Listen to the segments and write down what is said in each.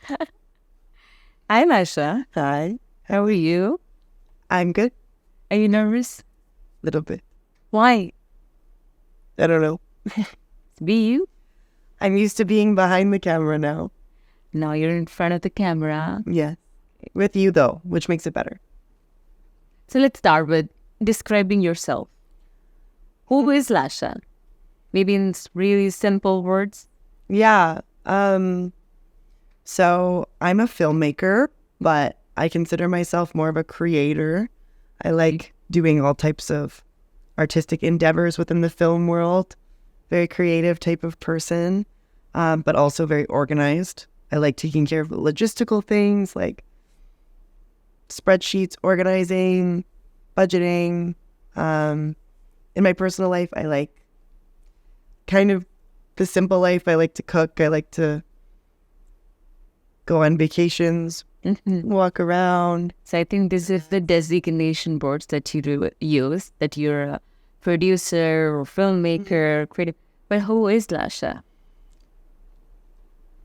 Hi, Lasha. Hi, How are you? I'm good. Are you nervous? Little bit. Why? I don't know. Be you? I'm used to being behind the camera now. Now you're in front of the camera. Yes. With you though, which makes it better. So let's start with describing yourself. Who is Lasha? Maybe in really simple words. Yeah. So I'm a filmmaker, but I consider myself more of a creator. I like doing all types of artistic endeavors within the film world. Very creative type of person, but also very organized. I like taking care of the logistical things like spreadsheets, organizing, budgeting. In my personal life, I like kind of the simple life. I like to cook. I like to go on vacations, walk around. So I think this is the designation words that you use, that you're a producer or filmmaker, creative. But who is Lasha?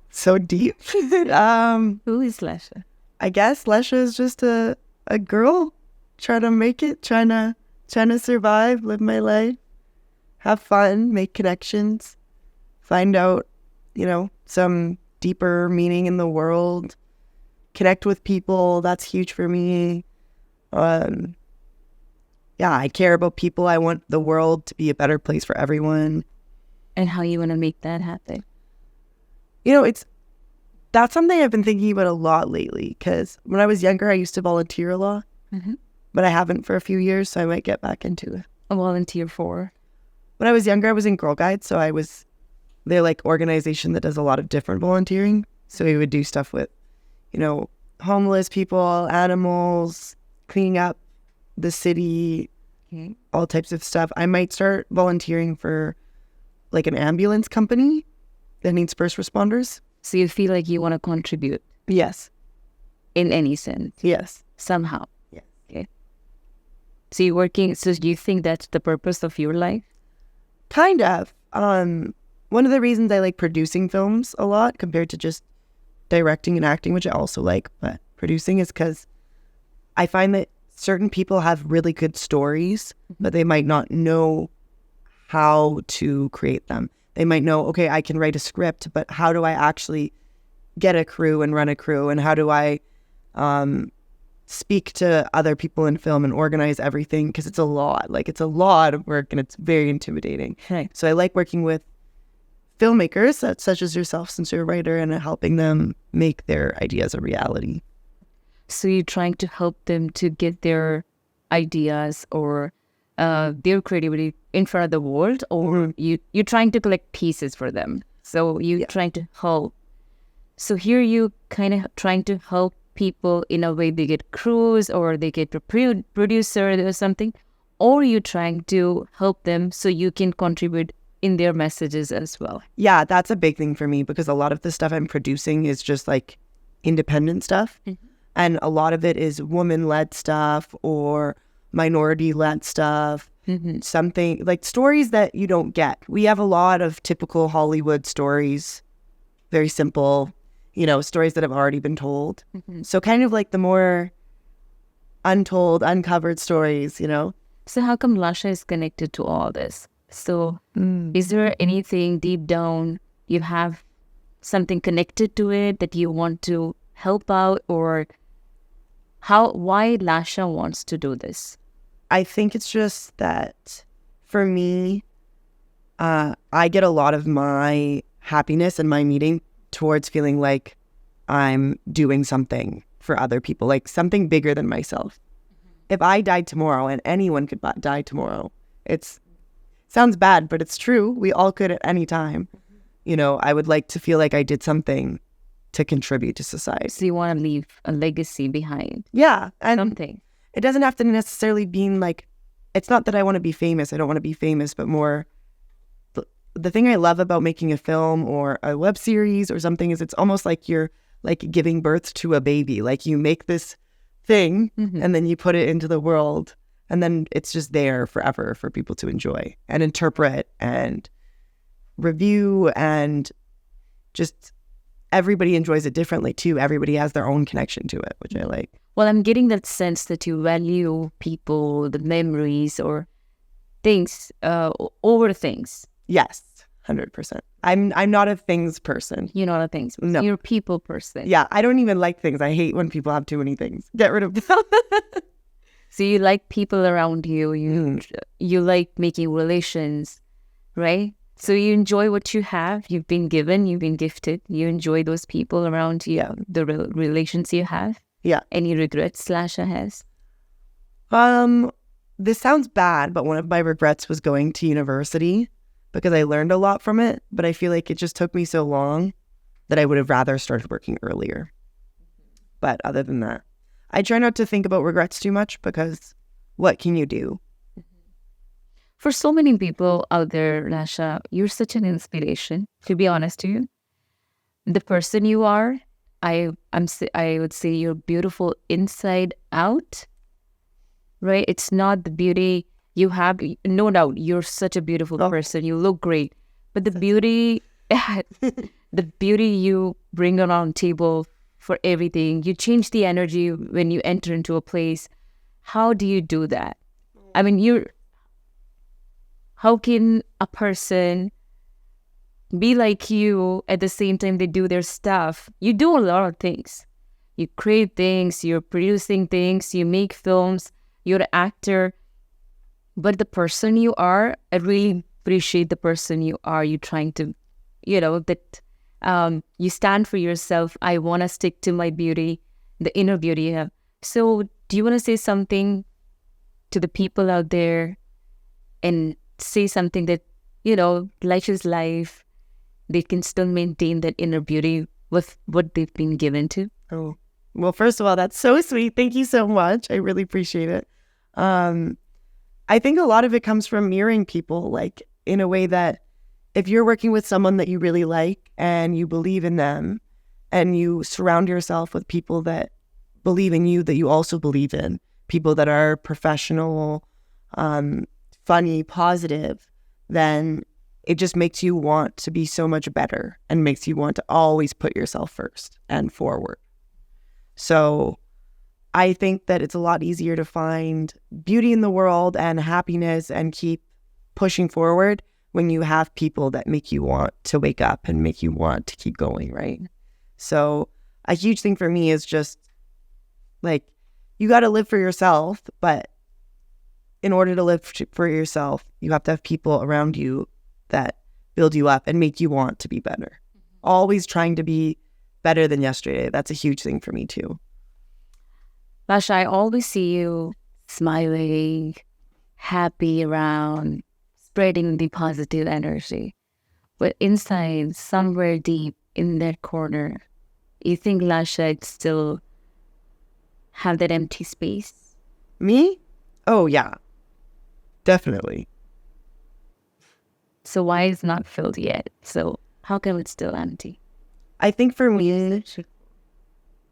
So deep. Who is Lasha? I guess Lesha is just a girl trying to make it, trying to survive, live my life, have fun, make connections, find out, some deeper meaning in the world, connect with people. That's huge for me. Yeah, I care about people. I want the world to be a better place for everyone. And how you want to make that happen? That's something I've been thinking about a lot lately, because when I was younger, I used to volunteer a lot, but I haven't for a few years, so I might get back into it. A volunteer for? When I was younger, I was in Girl Guides, so they're like organization that does a lot of different volunteering. So we would do stuff with, homeless people, animals, cleaning up the city, all types of stuff. I might start volunteering for like an ambulance company that needs first responders. So you feel like you want to contribute Yes. in any sense, Yes. somehow. Yes. Okay. So you're working, so do you think that's the purpose of your life? Kind of. One of the reasons I like producing films a lot compared to just directing and acting, which I also like, but producing, is because I find that certain people have really good stories, but they might not know how to create them. They might know, okay, I can write a script, but how do I actually get a crew and run a crew? And how do I speak to other people in film and organize everything? Because it's a lot. Like, it's a lot of work and it's very intimidating. Right. So I like working with filmmakers such as yourself, since you're a writer, and helping them make their ideas a reality. So you're trying to help them to get their ideas or their creativity in front of the world, or you're trying to collect pieces for them. So you're trying to help. So here you kind of trying to help people in a way they get crews or they get a producer or something, or you're trying to help them so you can contribute in their messages as well. Yeah, that's a big thing for me, because a lot of the stuff I'm producing is just like independent stuff. And a lot of it is woman-led stuff or minority-led stuff. Something like stories that you don't get. We have a lot of typical Hollywood stories, very simple, stories that have already been told. So kind of like the more untold, uncovered stories, So how come Lasha is connected to all this? So is there anything deep down you have something connected to it that you want to help out, or why Lasha wants to do this? I think it's just that for me, I get a lot of my happiness and my meaning towards feeling like I'm doing something for other people, like something bigger than myself. If I died tomorrow, and anyone could die tomorrow, sounds bad, but it's true. We all could at any time. I would like to feel like I did something to contribute to society. So you want to leave a legacy behind. Yeah. And something. It doesn't have to necessarily be like, it's not that I want to be famous. I don't want to be famous, but more the thing I love about making a film or a web series or something is it's almost like you're like giving birth to a baby. Like you make this thing and then you put it into the world, and then it's just there forever for people to enjoy and interpret and review and just everybody enjoys it differently too. Everybody has their own connection to it, which I like. Well, I'm getting that sense that you value people, the memories or things over things. Yes, 100%. I'm not a things person. You're not a things person. No. You're a people person. Yeah, I don't even like things. I hate when people have too many things. Get rid of them. So you like people around you. You like making relations, right? So you enjoy what you have. You've been given. You've been gifted. You enjoy those people around you, the relations you have. Yeah. Any regrets Lasha has? This sounds bad, but one of my regrets was going to university because I learned a lot from it, but I feel like it just took me so long that I would have rather started working earlier. But other than that, I try not to think about regrets too much because what can you do? For so many people out there, Lasha, you're such an inspiration, to be honest to you. The person you are, I would say you're beautiful inside out, right? It's not the beauty you have. No doubt, you're such a beautiful person. You look great. But the beauty, the beauty you bring around table for everything, you change the energy when you enter into a place. How do you do that? I mean, how can a person be like you at the same time they do their stuff? You do a lot of things. You create things, you're producing things, you make films, you're an actor. But the person you are, I really appreciate the person you are. You're trying to, that you stand for yourself. I want to stick to my beauty, the inner beauty you have. So do you want to say something to the people out there and say something that, life is life. They can still maintain that inner beauty with what they've been given to? Oh, well, first of all, that's so sweet. Thank you so much. I really appreciate it. I think a lot of it comes from mirroring people, like in a way that if you're working with someone that you really like and you believe in them and you surround yourself with people that believe in you, that you also believe in, people that are professional, funny, positive, then it just makes you want to be so much better and makes you want to always put yourself first and forward. So I think that it's a lot easier to find beauty in the world and happiness and keep pushing forward when you have people that make you want to wake up and make you want to keep going, right? So a huge thing for me is just like, you got to live for yourself, but in order to live for yourself, you have to have people around you that build you up and make you want to be better. Always trying to be better than yesterday. That's a huge thing for me too. Lasha, I always see you smiling, happy around, spreading the positive energy. But inside, somewhere deep in that corner, you think Lasha still have that empty space? Me? Oh, yeah. Definitely. So why is not filled yet? So how come it's still empty? I think for me,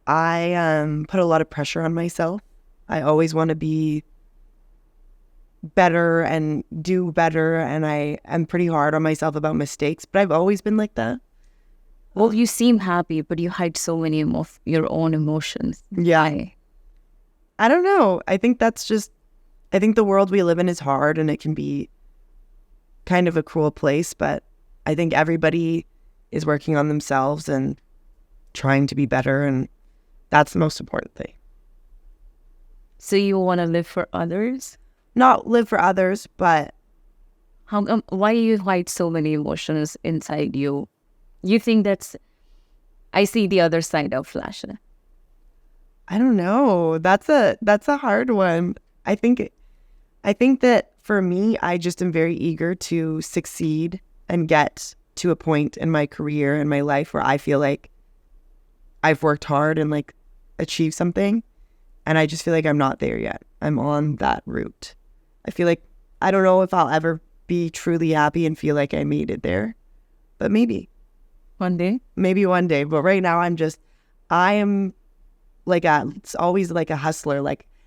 I put a lot of pressure on myself. I always want to be better and do better, and I am pretty hard on myself about mistakes, but I've always been like that. Well, you seem happy, but you hide so many of your own emotions. Yeah. I don't know. I think the world we live in is hard and it can be kind of a cruel place, but I think everybody is working on themselves and trying to be better, and that's the most important thing. So you want to live for others? Not live for others, but... Why do you hide so many emotions inside you? You think I see the other side of Lasha. I don't know. That's a hard one. I think that for me, I just am very eager to succeed and get to a point in my career and my life where I feel like I've worked hard and like achieved something. And I just feel like I'm not there yet. I'm on that route. I feel like I don't know if I'll ever be truly happy and feel like I made it there, but maybe. One day? Maybe one day. But right now I am like it's always like a hustler.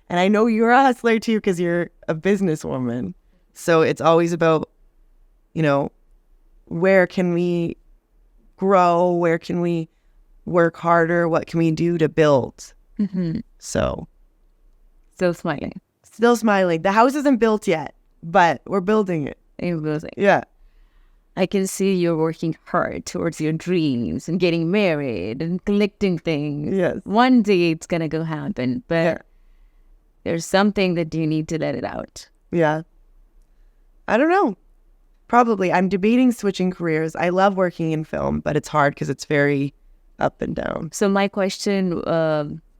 And I know you're a hustler too, because you're a businesswoman. So it's always about, where can we grow? Where can we work harder? What can we do to build? Mm-hmm. So Still smiling. still smiling. The house isn't built yet, but we're building it. Yeah. I can see you're working hard towards your dreams and getting married and collecting things. Yes. One day it's gonna go happen, but Yeah. there's something that you need to let it out. Yeah. I don't know. Probably. I'm debating switching careers. I love working in film, but it's hard because it's very up and down. So my question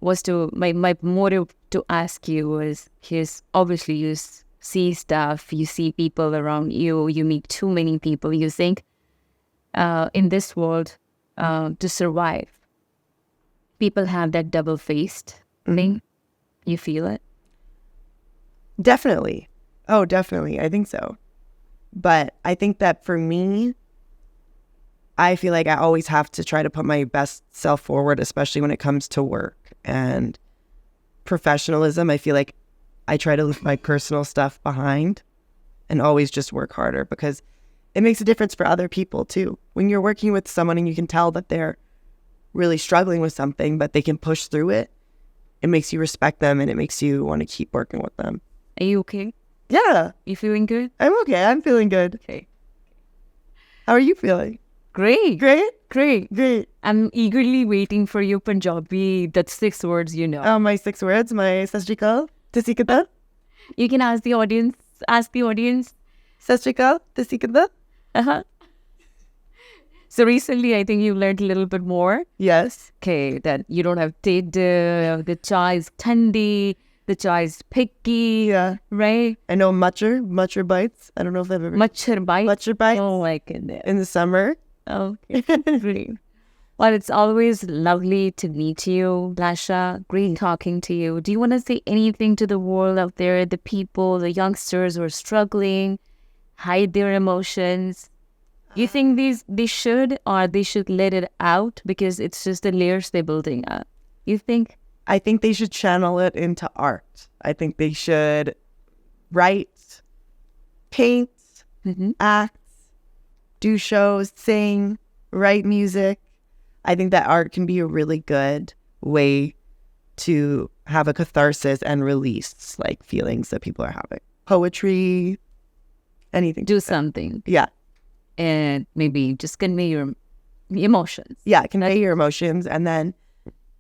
was my motive to ask you was, here's obviously see stuff, you see people around you, you meet too many people, you think in this world to survive, people have that double-faced thing. You feel it? Definitely. Oh, definitely. I think so. But I think that for me, I feel like I always have to try to put my best self forward, especially when it comes to work and professionalism. I feel like I try to leave my personal stuff behind and always just work harder because it makes a difference for other people too. When you're working with someone and you can tell that they're really struggling with something, but they can push through it, it makes you respect them and it makes you want to keep working with them. Are you okay? Yeah, You feeling good? I'm okay. I'm feeling good. Okay. How are you feeling? Great. Great? Great. I'm eagerly waiting for your Punjabi, that's 6 words, you know. My 6 words, my Sat Shri Akal, ਤੁਸੀਂ ਕਿੱਦਾਂ? You can ask the audience. Sat Shri Akal, ਤੁਸੀਂ ਕਿੱਦਾਂ? Uh-huh. So recently, I think you learned a little bit more. Yes. Okay, that you don't have the chai is thandi, the chai is picky, Yeah. right? I know Mutcher bites. I don't know if I've ever... Machhar bite. Mutcher bites Oh my goodness. in the summer. Okay, great. Well, it's always lovely to meet you, Lasha. Great talking to you. Do you want to say anything to the world out there, the people, the youngsters who are struggling, hide their emotions? You think they should, or they should let it out because it's just the layers they're building up? You think? I think they should channel it into art. I think they should write, paint, act, do shows, sing, write music. I think that art can be a really good way to have a catharsis and release like feelings that people are having. Poetry, anything. Do something. Yeah. And maybe just convey your emotions. Yeah, convey your emotions and then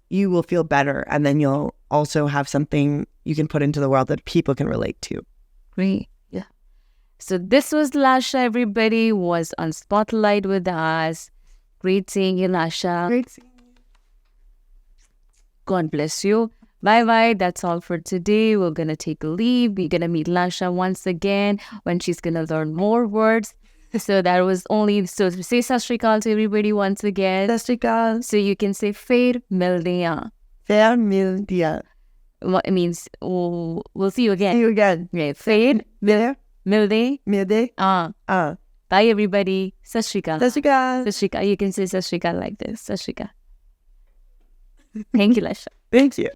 you will feel better. And then you'll also have something you can put into the world that people can relate to. Great. Yeah. So this was Lasha, everybody, was on Spotlight with us. Great seeing you, Lasha. Great seeing you. God bless you. Bye-bye. That's all for today. We're going to take a leave. We're going to meet Lasha once again when she's going to learn more words. So that was only... So say Sat Shri Akal to everybody once again. Sat Shri Akal. So you can say Fair Mildia. Fair Mildia. What it means, we'll see you again. See you again. Okay. Fair Milde. Milde. Bye, everybody. Sat Shri Akal. Sat Shri Akal. Sat Shri Akal. You can say Sat Shri Akal like this. Sat Shri Akal. Thank you, Lasha. Thank you.